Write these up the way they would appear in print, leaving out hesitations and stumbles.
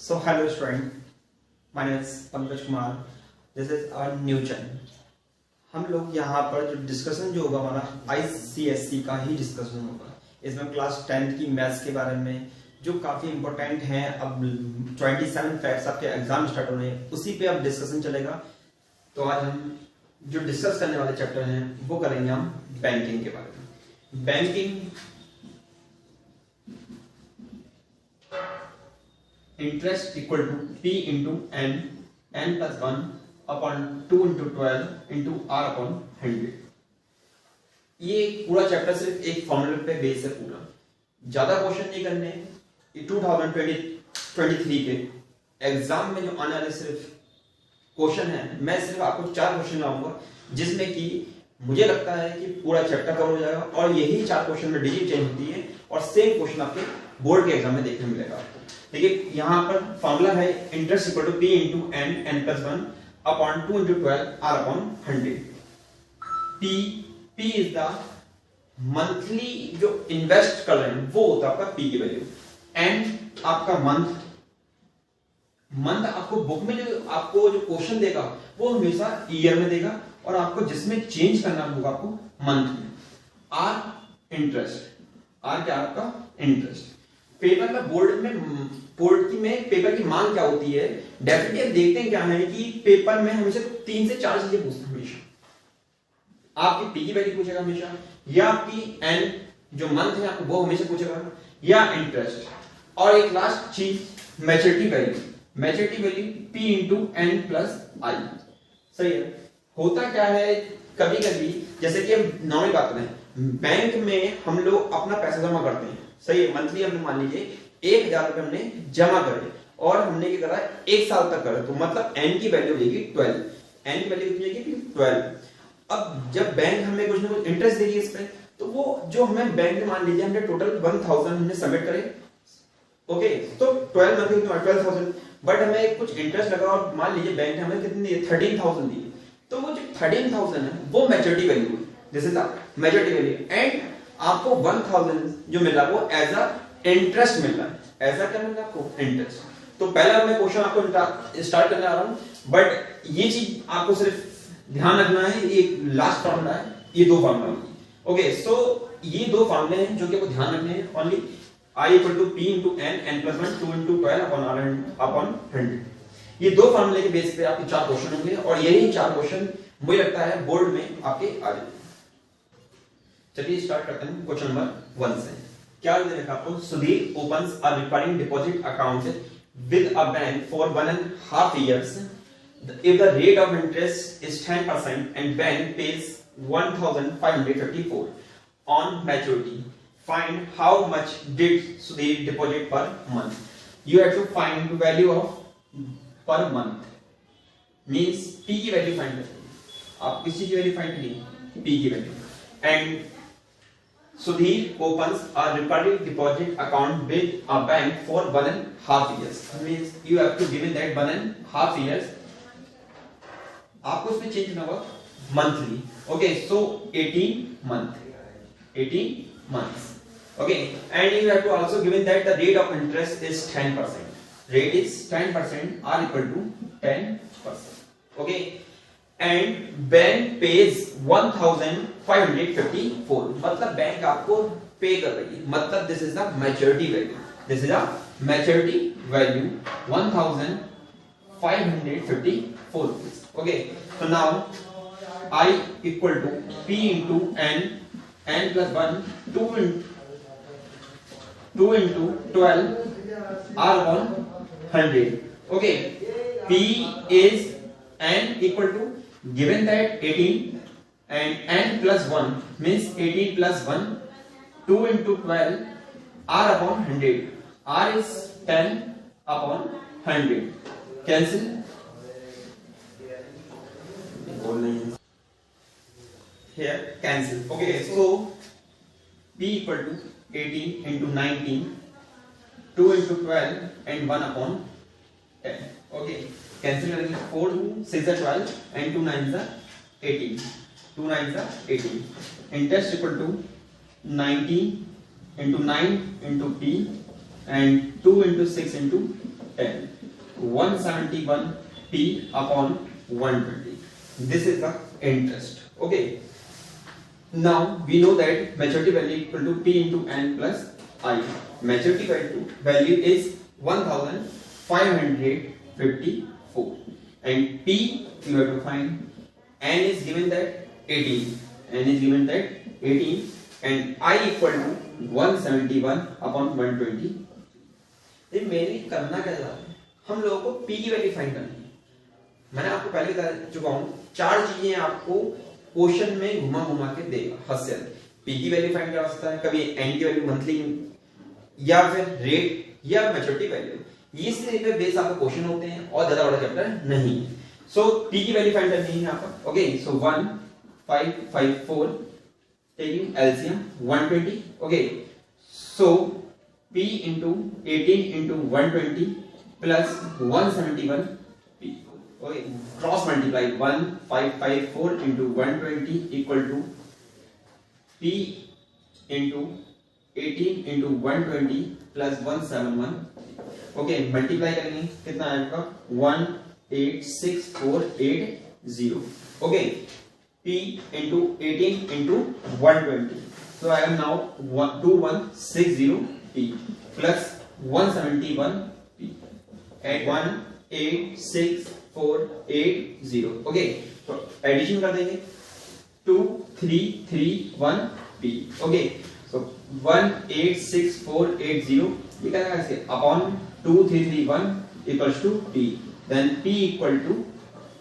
So hello student, my name is Pankaj Kumar. This is our new channel. हम लोग यहाँ पर जो डिस्कशन जो होगा हमारा ICSE का ही डिस्कशन होगा। इसमें क्लास 10th की मैथ्स के बारे में जो काफी इंपॉर्टेंट हैं, अब 27 फैक्ट्स आपके एग्जाम स्टार्ट होने हैं, उसी पे अब डिस्कशन चलेगा। तो आज हम जो डिस्कस करने वाले चैप्टर हैं वो करेंगे हम बैंकिंग के बारे में। Banking interest equal to P into n plus 1 upon 2 into 12 into R upon 100। ये पूरा चैप्टर सिर्फ एक फॉर्मूले पे बेस है पूरा, ज्यादा क्वेश्चन नहीं करने। 2023 के एग्जाम में जो आने वाले सिर्फ क्वेश्चन है, मैं सिर्फ आपको 4 क्वेश्चन लाऊंगा जिसमें कि मुझे लगता है कि पूरा चैप्टर कवर हो जाएगा और यही 4 क्वेश्चन में डिजिट चेंज होती है और सेम क्वेश्चन आपके बोर्ड के एग्जाम में देखने मिलेगा आपको। देखिए यहाँ पर फॉर्मूला है interest equal to P into n plus 1 upon 2 into 12 R upon 100। P is the monthly जो इन्वेस्ट कर रहे हैं वो होता है आपका P की वैल्यू। n आपका मंथ आपको बुक में जो आपको जो क्वेश्चन देगा वो हमेशा ईयर में देगा और आपको जिसमें चेंज करना होगा आपको मंथ में। R इंटरेस्ट, R क्या आपका इंटरेस्ट। पेपर में बोर्ड में पेपर की मांग क्या होती है, डेफिनेटली आप देखते हैं क्या है कि पेपर में हमेशा 3 से 4 चीजें पूछते हैं। हमेशा आपकी P की वैल्यू पूछेगा हमेशा, या आपकी n जो मंथ है आपको वो हमेशा पूछेगा, या इंटरेस्ट, और एक लास्ट चीज maturity value P into n plus I। सही है। होता क्या है कभी कभी, जैसे कि हम नॉर्मल बात करें, बैंक में हम लोग अपना पैसा जमा करते हैं, सही है। मंथली हमने मान लीजिए 1000 रुपए हमने जमा करे और हमने क्या करा 1 साल तक करे, तो मतलब n की वैल्यू होगी 12। n की वैल्यू कितनी होगी 12। अब जब बैंक हमें कुछ ना कुछ इंटरेस्ट देगी इस पे, तो वो जो हमें बैंक में मान लीजिए हमने टोटल 1000 हमने सबमिट करे, ओके, तो 12 मंथ की 12000, बट हमें कुछ इंटरेस्ट लगा और मान लीजिए बैंक ने हमें कितनी दी 13000 दी, तो वो जो 13000 है वो मैच्योरिटी वैल्यू है, this is the maturity value. And आपको 1000 जो मिला वो एज अ इंटरेस्ट मिल रहा है। ऐसा क्या मिल रहा है आपको इंटरेस्ट। तो पहला मैं क्वेश्चन आपको स्टार्ट करने आ रहा हूं, बट ये चीज आपको सिर्फ ध्यान रखना है, ये लास्ट फॉर्मूला है, ये 2 फॉर्मूला है, ओके। सो ये 2 फॉर्मूले हैं जो कि आपको ध्यान रखने हैं। Only I equal to P into n plus 1 2 into 12 upon 100। ये 2 फॉर्मूले के बेस पे आपके 4 क्वेश्चन होंगे और यही 4 क्वेश्चन मुझे लगता है बोर्ड में आपके आ जाएंगे। चलिए स्टार्ट करते हैं क्वेश्चन नंबर 1 से। क्या दे रखा आपको, Sudhir opens a recurring deposit account with a bank for 1.5 years if the rate of interest is 10% and bank pays 1554 on maturity. Find how much did Sudhir deposit per month. You have to find the value of per month, means P की value find करेंगे। आप किस चीज की value find करेंगे, P की value. And Sudhir opens a recurring deposit account with a bank for 1.5 years. Means you have to give in that 1.5 years. आपको इसमें चेंज करना होगा monthly, okay. So 18 months, okay. And you have to also given that the rate of interest is 10%. Rate is 10%, R equal to 10%, okay. And bank pays 1554, मतलब bank आपको पे कर रही है, मतलब this is the maturity value 1554 rupees, okay. So now I equal to P into n plus 1 2 into 12 R upon 100, okay. P is n equal to, given that 18 and n plus 1 means 18 plus 1, 2 into 12 R upon 100. R is 10 upon 100. Cancel. Here cancel. Okay, so P equal to 18 into 19, 2 into 12 and 1 upon 10. Okay. Cancel करेंगे, 4 6 12 and 2 9 18, 2 9 18। Interest equal to 19 into 9 into P and 2 into 6 into 10। 171p upon 120. This is the interest. Okay. Now we know that maturity value equal to p into n plus I. Maturity value is 1554, and p you have to find. N is given that 18. N is given that 18, and I equal to 171 upon 120. ये mainly करना क्या है, हम लोगों को P की value find करनी है। मैंने आपको पहले बता चुका हूं, चार चीजें आपको क्वेश्चन में घुमा घुमा के देगा। हद P की वैल्यू फाइंड कर सकता है, कभी N की वैल्यू मंथली, या फिर रेट, या मैच्योरिटी वैल्यू। इससे बेस आपको क्वेश्चन होते हैं और ज्यादा बड़ा चैप्टर नहीं है। सो P की वैल्यू फाइंड करनी है यहाँ पर। Okay, so 1554 taking LCM 120. Okay, so P into 18 into 120 plus 171 P. Okay, cross multiply 1554 into 120 equal to P into 18 into 120 plus 171. Okay, multiply करेंगे कितना आएगा 186,480. Okay, P into 18 into 120. So I am now 2160 P plus 171 P at 186,480. Okay, so addition कर देंगे 2331 P. Okay, so 186,480 ये क्या कैसे upon 2331 equals to P. Then P equal to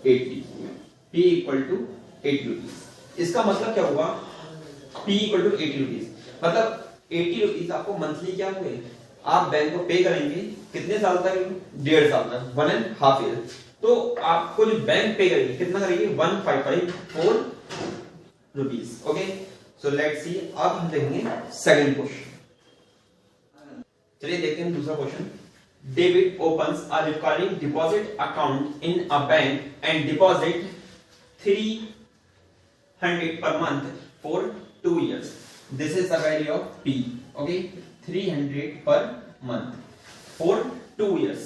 80. P equal to 80 rupees. इसका मतलब क्या हुआ? P equal to 80 rupees. मतलब 80 रुपीज आपको मंथली क्या हुए, आप बैंक को पे करेंगे कितने साल तक? 1.5 साल तक, 1.5 ईयर। तो आपको जो बैंक पे करेगी कितना करेगी? 1554 rupees. Okay, so let's see. अब हम देखेंगे सेकंड क्वेश्चन। चलिए देखते हैं दूसरा question. David opens a recurring deposit account in a bank and deposit 300 per month for 2 years. This is the value of P. Okay, 300 per month for 2 years.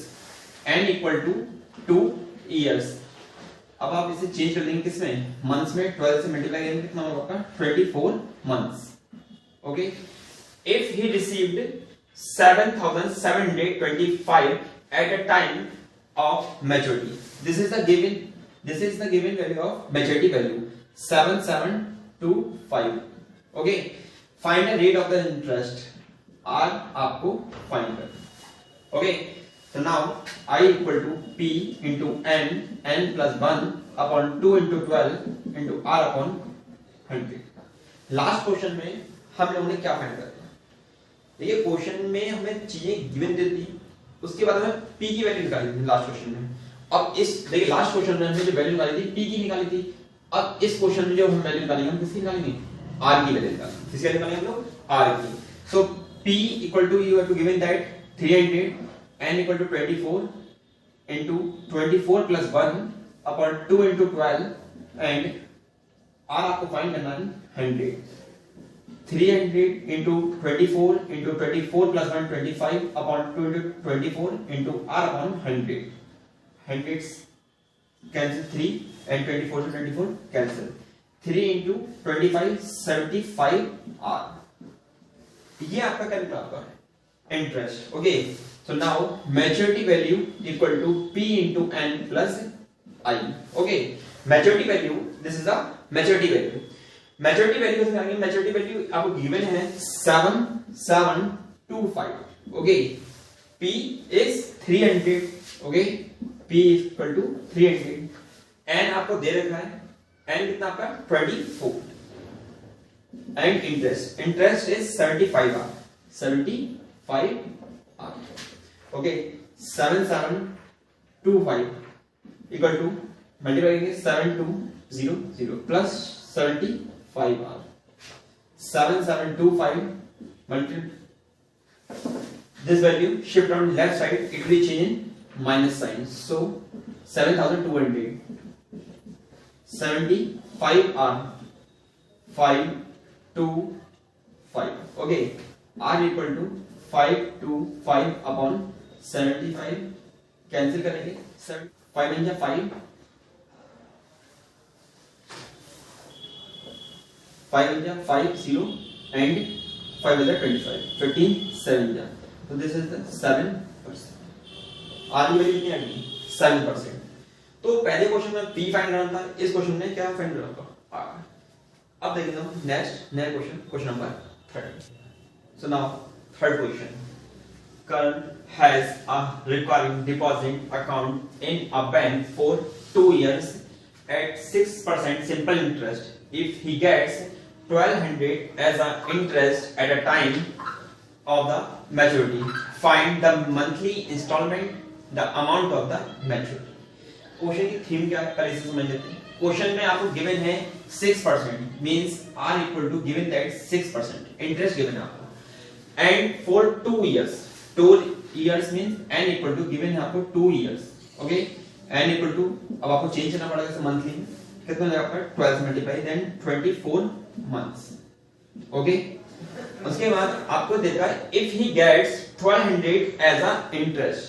N equal to 2 years. अब आप इसे change कर देंगे किसमें? Months में। 12 से multiply करेंगे कितना होगा आपका? 24 months. Okay, if he received 7,725 at a time of maturity. This is the given value of maturity value 7725. Okay, find the rate of the interest. R आपको find करना। Okay, so now I equal to P into N plus 1 upon 2 into 12 into R upon 100. Last question में हम लोगों ने क्या find करना? देखिए, question में हमें चीजें गिवन देती, उसके बाद हमें P की वैल्यू निकाली थी लास्ट क्वेश्चन में। अब इस देखिए लास्ट क्वेश्चन में हमने जो वैल्यू निकाली थी P की निकाली थी। अब इस क्वेश्चन में जो हम वैल्यू निकालेंगे हम किसकी निकालेंगे? R की वैल्यू निकालेंगे। किसकी वैल्यू निकालेंगे हम लोग? R की। सो P equal to, you have to given that 300, N equal to 24 into 24 plus 1 upon 2 into 12 and R आपको फाइंड करना है 100. 300 into 24 into 24 plus 1 25 upon 2 into 24 into R upon 100. 100 cancel 3 and 24 to 24 cancel. 3 into 25 75 R. ये आपका क्या निकला? आपका interest. Okay, so now maturity value equal to P into N plus I. Okay, maturity value, this is the maturity value. Maturity value कैसे निकालेंगे? Maturity value आपको given है 7725. Okay, P is 300. Okay, P equal to 300. N आपको दे रखा है, N कितना आपका? 24. And interest is 75 R. 75 R. Okay, 7725 equal to multiply करेंगे 7200 plus 75 R. 7725 multiply this value, shift on left side, it will change in minus sign. So 7200 75 R 525. Okay, R equal to 525 upon 75 cancel करेंगे 7 5 × 5 5 × 5 0 and 5 × 25 15 7 × so this is the 7%. आधी value कितनी आ गई 7%. तो पहले question में p find करना था, इस क्वेश्चन में क्या फाइंड करना था r. अब देखेंगे हम नेक्स्ट नया question number 3. So now third question. Karan has a recurring deposit account in a bank for 2 years at 6% simple interest. If he gets 1200 as an interest at a time of the maturity, find the monthly installment, the amount of the maturity. Question की theme क्या है पहले से समझ लेते हैं. Question में आपको गिवन है 6% means r equal to given that 6% interest given है आपको, and for 2 years 2 years means n equal to given है आपको 2 years. Okay, n equal to अब आपको चेंज करना पड़ेगा जैसे मंथली में कितना हो जाएगा आपका 12 से मल्टीप्लाई देन 24 months. ओके, उसके बाद आपको देता है if he gets 1200 as a interest,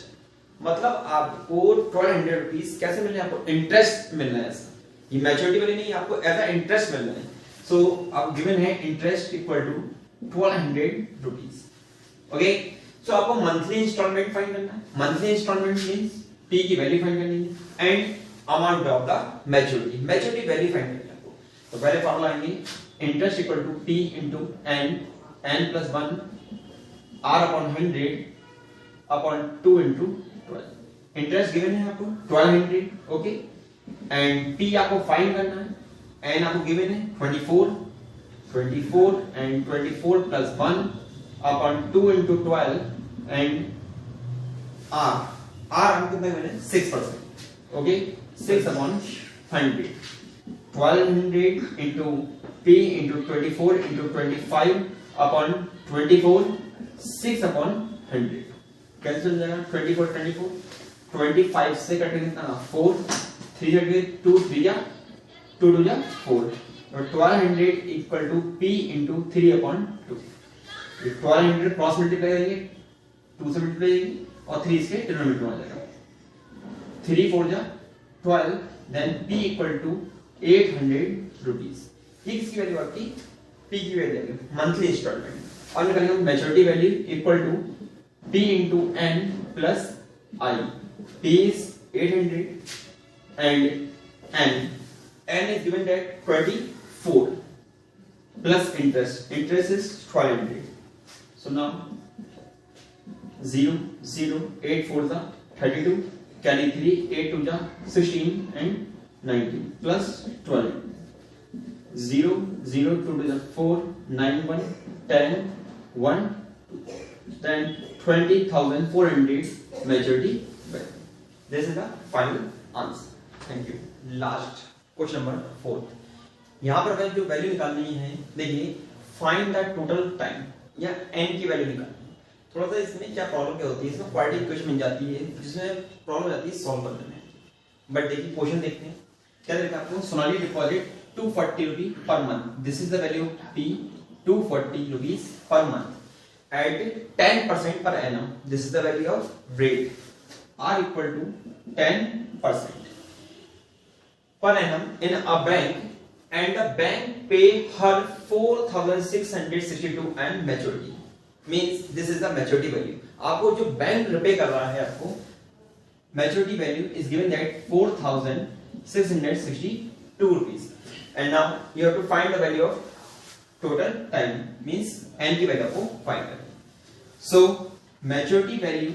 मतलब आपको 1200 रुपीस कैसे मिलने, आपको इंटरेस्ट मिलना है. ऐसा ये मैच्योरिटी वाली नहीं, आपको एज अ इंटरेस्ट मिलना है. सो आप गिवन है interest equal to 1200 rupees. Okay, so आपको मंथली इंस्टॉलमेंट फाइंड करना है. मंथली इंस्टॉलमेंट मींस p की वैल्यू फाइंड करनी है and amount of the maturity value find करनी है आपको. तो पहले फॉर्मूला आएंगे interest equal to p into n plus 1 r upon 100 upon 2 into 12. Interest given है आपको 1200. ओके, एंड p आपको फाइंड करना है, n आपको गिवन है 24 and 24 plus 1 upon 2 into 12 and r हमको कितना गिवन है 6%. Okay, 6 upon 100 1200 into p into 24 into 25 upon 24 6 upon 100 cancel हो जाएगा 25 से कटेंगे कितना 4 3 कटेंगे 2 3 या 2 2 या 4 और 1200 equal to p into 3 upon 2. 1200 cross multiply करेंगे 2 से मल्टीप्लाई करेंगे और 3 इसके डिनोमिनेटर में आ जाएगा 3 4 जा 12 then p equal to 800 rupees. ये किसकी वैल्यू आपकी p की वैल्यू मंथली इंस्टॉलमेंट. और निकालेंगे maturity value equal to p into n plus I. p is 800 and n is given at 24 plus interest is 1200. So now 0 0 8 4 जा 32 carry 3 8 2 जा 16 and 19 plus 12 0 0 2 2 जा 4 9 1 10 1 then 20,400 maturity value. This is the final answer. Thank you. Last question number 4. यहाँ पर अगर जो value निकालनी है, देखिए फाइंड द टोटल टाइम या n की वैल्यू निकालनी है. थोड़ा सा इसमें क्या प्रॉब्लम क्या होती है, इसमें क्वाड्रेटिक इक्वेशन मिल जाती है जिसमें प्रॉब्लम हो जाती है सॉल्व करने में. बट देखिए क्वेश्चन देखते हैं क्या देगा आपको. Sonali deposit 240 rupee per month. This is the value p 240 rupees per month at 10% per annum. This is the value of rate. R equal to 10% per annum in a bank, and the bank pay her 4,662 and maturity. Means this is the maturity value. आपको जो bank repay कर रहा है आपको maturity value is given at 4,662 rupees. And now you have to find the value of total time. Means n की value आपको find करनी है. So maturity value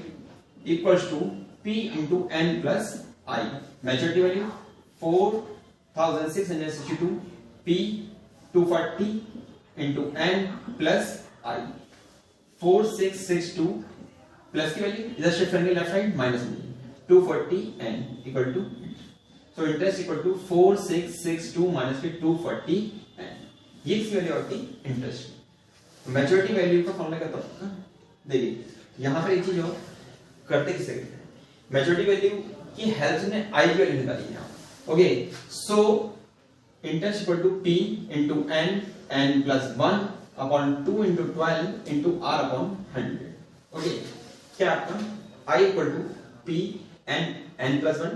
equals to p into n plus I. Maturity value 4,662 p 240 into n plus I. 4662 plus की value इधर shift करेंगे left side minus में 240 n equal to, so interest equal to 4662 minus के 240 n. ये इसकी value होती है interest. Maturity value का फॉर्मूला क्या था, देखिए यहां पर एक चीज और करते किसे मैच्योरिटी वैल्यू की हेल्प से आई की वैल्यू निकाली है. Okay, so interest equal to p into n plus 1 upon 2 into 12 into r upon 100. Okay, क्या आपका i equal to p n plus 1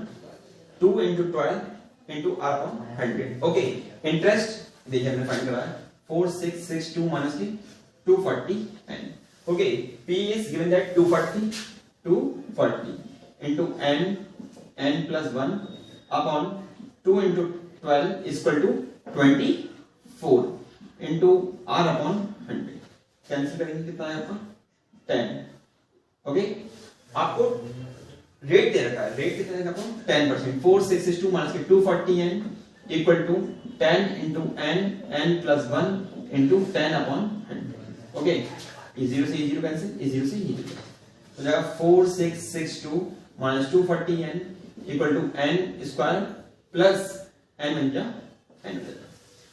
2 into 12 into r upon 100. Okay, interest देखिए हमने find करा है 4662 माइनस की 240 n. Okay, p is given that 240 into n plus 1 upon 2 into 12 is equal to 24 into r upon 100. Cancel करेंगे कितना है आपका 10. Okay, आपको रेट दे रखा है, रेट कितना है आपको 10%. 4662 माइनस के 240 n equal to 10 into n plus 1 into 10 upon 100. Okay, ये 0 से 0 कैंसिल, ये 0 से 0 हो जाएगा 4662 minus 240 n equal to n square plus n बन जा n.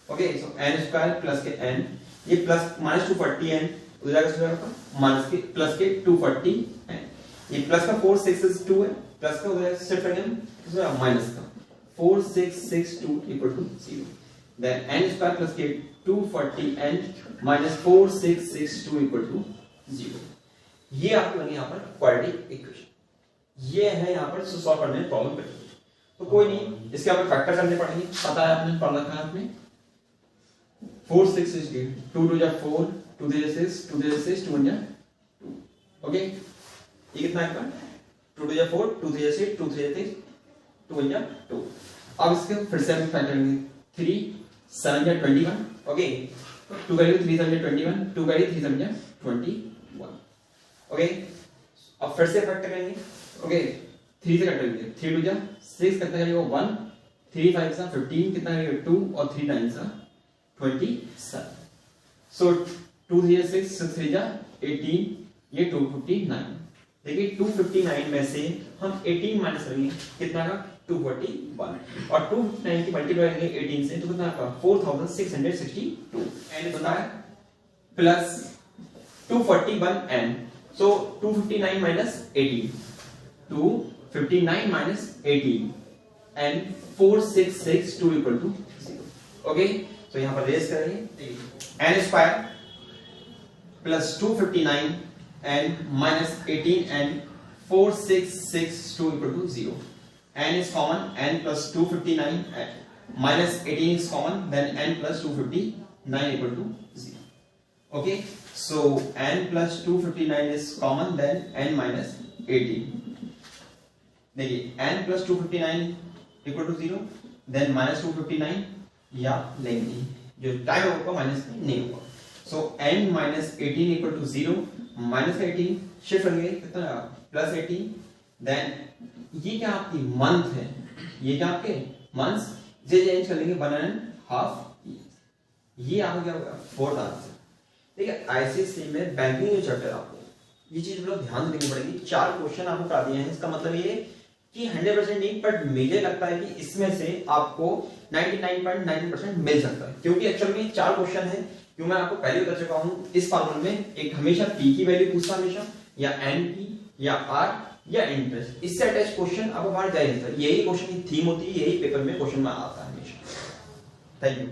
Okay, so n square plus के n, ये प्लस माइनस 240 n हो जाएगा माइनस के प्लस के 240 n. ये प्लस का 4662 है, प्लस का हो जाएगा शिफ्ट करेंगे माइनस का 4662 equal to 0. Then n square plus के 240 n माइनस 4662 इक्वल टू 0. ये आपकी बनी यहाँ पर क्वाड्रेटिक इक्वेशन. ये है यहाँ पर सॉल्व करने में प्रॉब्लम करेंगे तो कोई नहीं, इसके आप फैक्टर करने पड़ेंगे. पता है आपने पढ़ रखा है आपने 4 6 6 2 2 जा 4 2 3 जा 6 2 3 जा 6 2 1 जा 2. ओके, ये कितना है आपका 2 2 जा 4 2 3 जा 6 2 3 जा 6 2 1 जा 2. अब इसके फिर से हम फैक्टर करेंगे 3 7 जा 21. ओके, 2 वैल्यू 3 7 जा 21 2 वैल्यू 3 7 जा 21. ओके, अब फिर से फैक्टर करेंगे. ओके, 3 से कट करेंगे 3 2 जा 6 कितना करेगा 1 3 5 सा 15 कितना करेगा 2 और 3 9 सा 27. सो 2 3 जा 6 6 3 जा 18, ये 259. देखिए 259 में से हम 18 माइनस करेंगे कितना का 241 और 259 की मल्टीप्लाई करेंगे 18 से तो कितना का 4662 एन कितना है plus 241 n. So 259 minus 18 259 minus 18 and 4662 equal to 0. Okay, तो यहां पर रेस करेंगे n square plus 259 and minus 18 and 4662 equal to 0. n is common, n plus 259 minus 18 is common, then n plus 259 equal to 0. Okay, so n plus 259 is common, then n minus 18. देखिए n plus 259 equal to 0, then minus 259 या लेंगे जो time होगा minus नहीं होगा. सो n minus 18 equal to 0, minus 18 shift करेंगे कितना plus 18. Then ये क्या आपकी मंथ है, ये क्या आपके मंथ्स जे चेंज कर लेंगे 1.5 years. ये आपको क्या होगा 4th आंसर. देखिए आईसीएसई में बैंकिंग जो चैप्टर आपको ये चीज बड़ा ध्यान देनी पड़ेगी. 4 क्वेश्चन आपको करा दिए हैं, इसका मतलब ये कि 100% नहीं, बट मुझे लगता है कि इसमें से आपको 99.9% मिल सकता है क्योंकि एक्चुअल में 4 क्वेश्चन है. क्यों मैं आपको पहले बता चुका हूं इस फॉर्मूले में एक हमेशा p की वैल्यू पूछता हमेशा या n की या r या इंटरेस्ट. इससे अटैच क्वेश्चन आपको बाहर जाएगा. यही क्वेश्चन की थीम होती है, यही पेपर में क्वेश्चन में आता है हमेशा. Thank you.